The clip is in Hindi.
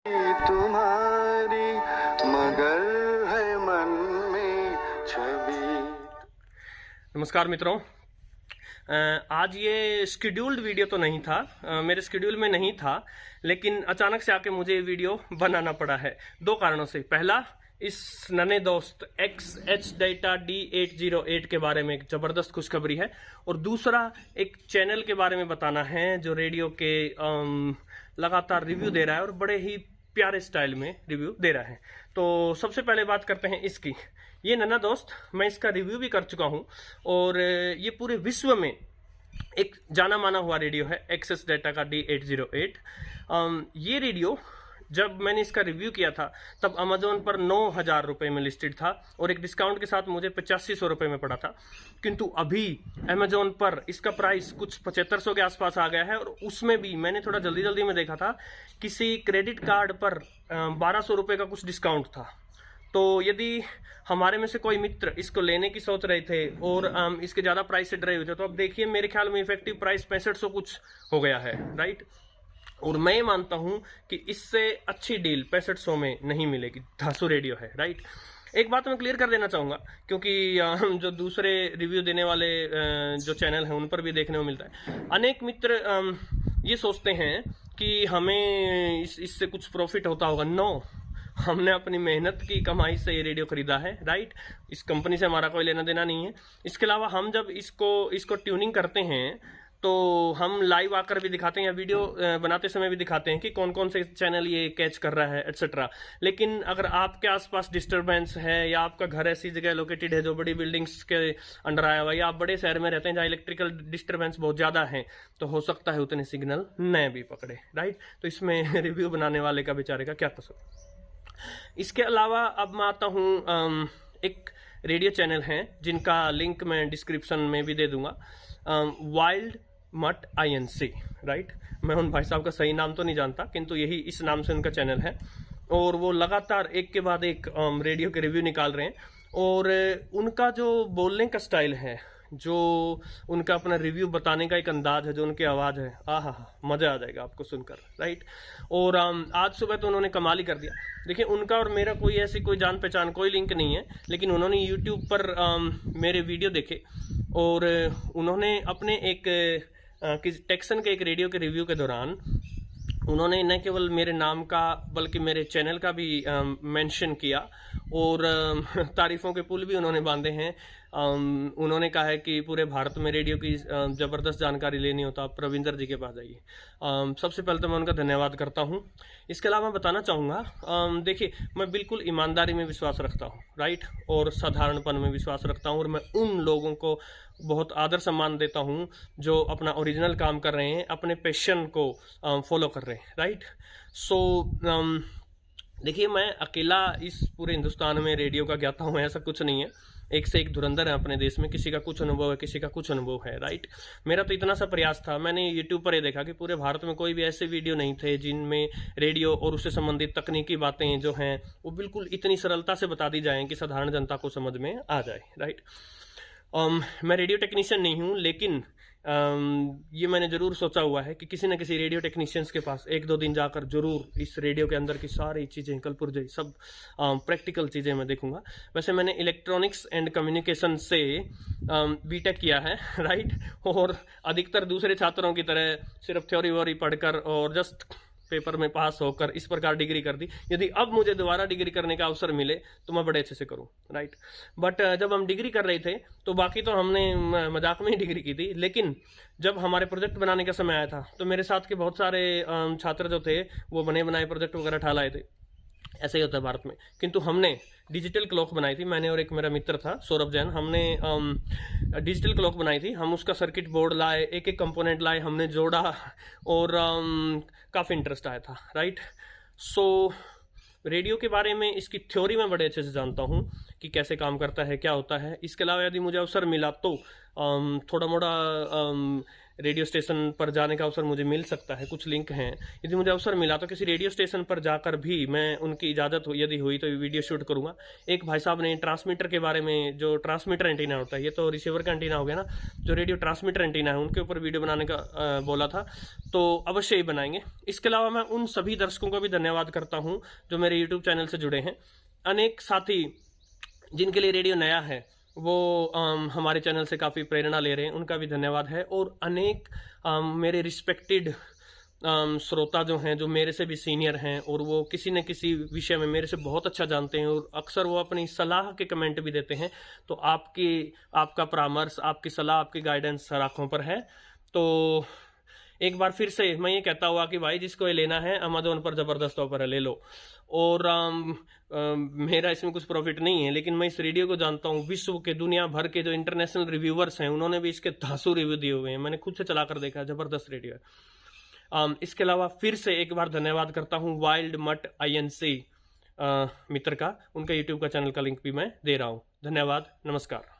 तुम्हारी मगर है मन में छवि। नमस्कार मित्रों, आज ये शेड्यूल्ड वीडियो तो नहीं था, मेरे शेड्यूल में नहीं था, लेकिन अचानक से आके मुझे ये वीडियो बनाना पड़ा है दो कारणों से। पहला, इस नन्हे दोस्त XH Data D808 के बारे में एक जबरदस्त खुशखबरी है, और दूसरा एक चैनल के बारे में बताना है जो रेडियो के लगातार रिव्यू दे रहा है और बड़े ही प्यारे स्टाइल में रिव्यू दे रहा है। तो सबसे पहले बात करते हैं इसकी। ये नन्हा दोस्त, मैं इसका रिव्यू भी कर चुका हूं, और ये पूरे विश्व में एक जाना माना हुआ रेडियो है, एक्सेस डाटा का D808। ये रेडियो जब मैंने इसका रिव्यू किया था तब अमेजोन पर 9,000 रुपये में लिस्टेड था, और एक डिस्काउंट के साथ मुझे 8500 रुपये में पड़ा था। किंतु अभी अमेजोन पर इसका प्राइस कुछ 7500 के आसपास आ गया है, और उसमें भी मैंने थोड़ा जल्दी जल्दी में देखा था, किसी क्रेडिट कार्ड पर 1200 रुपये का कुछ डिस्काउंट था। तो यदि हमारे में से कोई मित्र इसको लेने की सोच रहे थे और इसके ज़्यादा प्राइस से डरे हुए थे, तो अब देखिए मेरे ख्याल में इफेक्टिव प्राइस 6500 कुछ हो गया है, राइट। और मैं मानता हूं कि इससे अच्छी डील 6500 में नहीं मिलेगी। धासु रेडियो है, राइट। एक बात मैं क्लियर कर देना चाहूंगा, क्योंकि जो दूसरे रिव्यू देने वाले जो चैनल हैं उन पर भी देखने को मिलता है। अनेक मित्र ये सोचते हैं कि हमें इससे कुछ प्रॉफिट होता होगा। नो, हमने अपनी मेहनत की कमाई से ये रेडियो खरीदा है, राइट। इस कंपनी से हमारा कोई लेना देना नहीं है। इसके अलावा हम जब इसको ट्यूनिंग करते हैं तो हम लाइव आकर भी दिखाते हैं, या वीडियो बनाते समय भी दिखाते हैं कि कौन कौन से चैनल ये कैच कर रहा है, एटसेट्रा। लेकिन अगर आपके आसपास डिस्टरबेंस है, या आपका घर ऐसी जगह लोकेटेड है जो बड़ी बिल्डिंग्स के अंडर आया हुआ है, या आप बड़े शहर में रहते हैं जहाँ इलेक्ट्रिकल डिस्टरबेंस बहुत ज़्यादा है, तो हो सकता है उतने सिग्नल न भी पकड़े, राइट। तो इसमें रिव्यू बनाने वाले का बेचारे का क्या कसूर। इसके अलावा अब मैं आता हूँ, एक रेडियो चैनल है जिनका लिंक मैं डिस्क्रिप्शन में भी दे दूंगा, वाइल्ड मट INC, राइट। मैं उन भाई साहब का सही नाम तो नहीं जानता, किंतु यही इस नाम से उनका चैनल है, और वो लगातार एक के बाद एक रेडियो के रिव्यू निकाल रहे हैं। और उनका जो बोलने का स्टाइल है, जो उनका अपना रिव्यू बताने का एक अंदाज है, जो उनकी आवाज़ है, आहा, मज़ा आ जाएगा आपको सुनकर, राइट। और आज सुबह तो उन्होंने कमाल ही कर दिया। देखिए, उनका और मेरा कोई ऐसी कोई जान पहचान कोई लिंक नहीं है, लेकिन उन्होंने यूट्यूब पर मेरे वीडियो देखे, और उन्होंने अपने एक टेक्सन के एक रेडियो के रिव्यू के दौरान उन्होंने न केवल मेरे नाम का बल्कि मेरे चैनल का भी मेंशन किया, और तारीफ़ों के पुल भी उन्होंने बांधे हैं। उन्होंने कहा है कि पूरे भारत में रेडियो की ज़बरदस्त जानकारी लेनी हो तो आप प्रविंदर जी के पास जाइए। सबसे पहले तो मैं उनका धन्यवाद करता हूं। इसके अलावा मैं बताना चाहूँगा, देखिए, मैं बिल्कुल ईमानदारी में विश्वास रखता हूँ, राइट, और साधारणपन में विश्वास रखता हूँ, और मैं उन लोगों को बहुत आदर सम्मान देता हूँ जो अपना ओरिजिनल काम कर रहे हैं, अपने पैशन को फॉलो कर रहे हैं, राइट। सो देखिए, मैं अकेला इस पूरे हिंदुस्तान में रेडियो का ज्ञाता हूँ, ऐसा कुछ नहीं है। एक से एक धुरंधर है अपने देश में, किसी का कुछ अनुभव है, किसी का कुछ अनुभव है, राइट। मेरा तो इतना सा प्रयास था, मैंने यूट्यूब पर ये देखा कि पूरे भारत में कोई भी ऐसे वीडियो नहीं थे जिनमें रेडियो और उससे संबंधित तकनीकी बातें जो हैं वो बिल्कुल इतनी सरलता से बता दी जाएं कि साधारण जनता को समझ में आ जाए, राइट। मैं रेडियो टेक्नीशियन नहीं हूँ, लेकिन ये मैंने ज़रूर सोचा हुआ है कि किसी न किसी रेडियो टेक्नीशियंस के पास एक दो दिन जाकर ज़रूर इस रेडियो के अंदर की सारी चीज़ें, कलपुर्जे, सब प्रैक्टिकल चीज़ें मैं देखूंगा। वैसे मैंने इलेक्ट्रॉनिक्स एंड कम्युनिकेशन से बीटेक किया है, राइट, और अधिकतर दूसरे छात्रों की तरह सिर्फ थ्योरी वोरी पढ़कर और जस्ट पेपर में पास होकर इस प्रकार डिग्री कर दी। यदि अब मुझे दोबारा डिग्री करने का अवसर मिले तो मैं बड़े अच्छे से करूं, राइट। बट जब हम डिग्री कर रहे थे तो बाकी तो हमने मजाक में ही डिग्री की थी, लेकिन जब हमारे प्रोजेक्ट बनाने का समय आया था तो मेरे साथ के बहुत सारे छात्र जो थे वो बने बनाए प्रोजेक्ट वगैरह ठा लाए थे। ऐसा ही होता है भारत में। किंतु हमने डिजिटल क्लॉक बनाई थी, मैंने और एक मेरा मित्र था सौरभ जैन, हमने डिजिटल क्लॉक बनाई थी। हम उसका सर्किट बोर्ड लाए, एक एक कंपोनेंट लाए, हमने जोड़ा, और काफ़ी इंटरेस्ट आया था, राइट। सो रेडियो के बारे में इसकी थ्योरी मैं बड़े अच्छे से जानता हूँ कि कैसे काम करता है, क्या होता है। इसके अलावा यदि मुझे अवसर मिला तो थोड़ा मोड़ा रेडियो स्टेशन पर जाने का अवसर मुझे मिल सकता है, कुछ लिंक हैं, यदि मुझे अवसर मिला तो किसी रेडियो स्टेशन पर जाकर भी मैं उनकी इजाज़त यदि हुई तो वीडियो शूट करूँगा। एक भाई साहब ने ट्रांसमीटर के बारे में, जो ट्रांसमीटर एंटीना होता है, ये तो रिसीवर का एंटीना हो गया ना, जो रेडियो ट्रांसमीटर एंटीना है उनके ऊपर वीडियो बनाने का बोला था, तो अवश्य ही बनाएंगे। इसके अलावा मैं उन सभी दर्शकों का भी धन्यवाद करता हूँ जो मेरे यूट्यूब चैनल से जुड़े हैं। अनेक साथी जिनके लिए रेडियो नया है वो हमारे चैनल से काफ़ी प्रेरणा ले रहे हैं, उनका भी धन्यवाद है। और अनेक मेरे रिस्पेक्टेड श्रोता जो हैं, जो मेरे से भी सीनियर हैं और वो किसी न किसी विषय में मेरे से बहुत अच्छा जानते हैं और अक्सर वो अपनी सलाह के कमेंट भी देते हैं, तो आपका परामर्श, आपकी सलाह, आपकी गाइडेंस सर आँखों पर है। तो एक बार फिर से मैं ये कहता हुआ कि भाई जिसको ये लेना है अमेज़न पर ज़बरदस्त ऑफर है, ले लो। और मेरा इसमें कुछ प्रॉफिट नहीं है, लेकिन मैं इस रेडियो को जानता हूँ। विश्व के, दुनिया भर के जो इंटरनेशनल रिव्यूअर्स हैं उन्होंने भी इसके धांसू रिव्यू दिए हुए हैं, मैंने खुद से चला कर देखा है, ज़बरदस्त रेडियो है। इसके अलावा फिर से एक बार धन्यवाद करता हूँ वाइल्ड मट INC मित्र का, उनका यूट्यूब का चैनल का लिंक भी मैं दे रहा हूँ। धन्यवाद, नमस्कार।